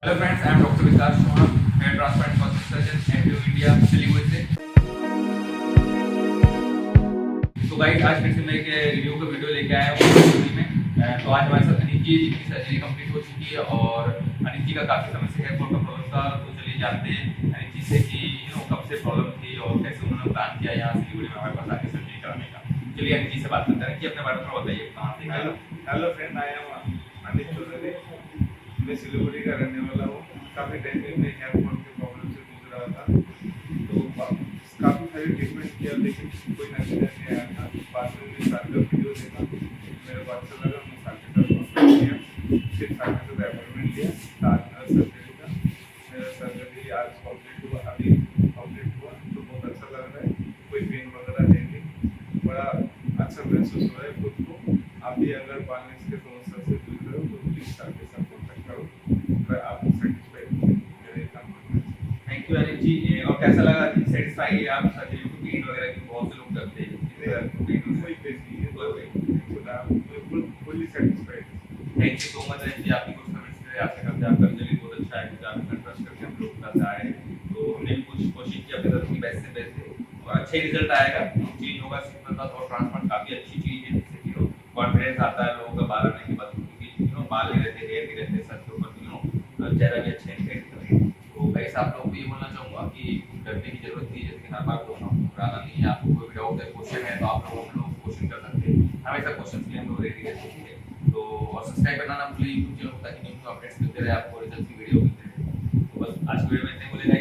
Hello friends, I am doctor Vikas Chauhan. मैं transplant consultation and India Siliguri से। तो गाइस, आज फिर से मैं एक रिव्यू का वीडियो लेके आया हूँ सिलीगुड़ी में। तो आज हमारे साथ अनित जी की सर्जरी कंप्लीट हो चुकी है और अनित जी का काफ़ी समय से हेयर फॉल का प्रॉब्लम था। तो चलिए जानते हैं अनित जी से कि कब से प्रॉब्लम थी और कैसे उन्होंने प्लान किया यहाँ सिलीगुड़ी में हमारे पास आके सर्जरी कराने का। चलिए अनित जी से बात करते हैं कि अपने बारे में बताइए कहाँ से। Hello friend, I am Anit Chaudhary. मैं सिलीगुड़ी का रहने वाला हूँ। काफ़ी टाइम में मैं हेयर फॉल के प्रॉब्लम से जूझ रहा था, तो काफ़ी सारी ट्रीटमेंट किया लेकिन कोई नतीजा नहीं आया था। बाद में मैं सर का वीडियो देखा, मेरे को अच्छा लगा। मैं सर के साथ कॉन्सल्ट किया, फिर सर के साथ अपॉइंटमेंट लिया। आज मेरा सर्जरी का मेरा सर्जरी आज कंप्लीट हुआ, अभी कंप्लीट हुआ, तो बहुत अच्छा लग रहा है। कोई पेन वगैरह है नहीं, बड़ा अच्छा महसूस हो रहा है खुद को। आप भी अगर बालनेस के समस्या से जूझ रहे हो तो प्लीज सर के साथ कॉन्टैक्ट करो, मैं आपको सेटिस्फाइड हूँ मेरे काम करने से। थैंक यू अनित जी। और कैसा लगा कि सेटिस्फाई है आप सर्जरी को? पेन वगैरह की बहुत से लोग करते हैं, कोई पेन नहीं है, fully satisfied. Thank you so much Anit ji. आपकी कुछ कमेंट्स थे, आपसे करते आपका रिजल्ट बहुत अच्छा है क्योंकि आपने ट्रस्ट करके हम लोग के साथ आए। तो हमने भी कुछ कोशिश की अपनी तरफ की बेस्ट से बेस्ट और अच्छे रिजल्ट आएगा, चेंज होगा सिस्टम का। और ट्रांसप्लांट काफ़ी अच्छी चीज़ है जिससे कि कॉन्फिडेंस आता है लोगों का बाल आने के बाद, क्योंकि बाल नहीं रहते, हेयर नहीं रहते सर के ऊपर, चेहरा भी अच्छा नहीं दिखता। तो गाइस, आप लोगों को ये बोलना चाहूँगा कि डरने की जरूरत नहीं है। जैसे हर बार बोल रहा हूँ, घबराना नहीं है। आपको कोई भी डाउट है, क्वेश्चन है, तो आप लोग क्वेश्चन कर सकते हैं। हमेशा क्वेश्चन के लिए हम लोग रेडी रहते हैं। तो और सब्सक्राइब करना ना भूलिए यूट्यूब चैनल को, ताकि न्यू अपडेट्स मिलते रहे आपको, रिजल्ट की वीडियो मिलते रहे। तो बस आज की वीडियो में इतने बोलेगा।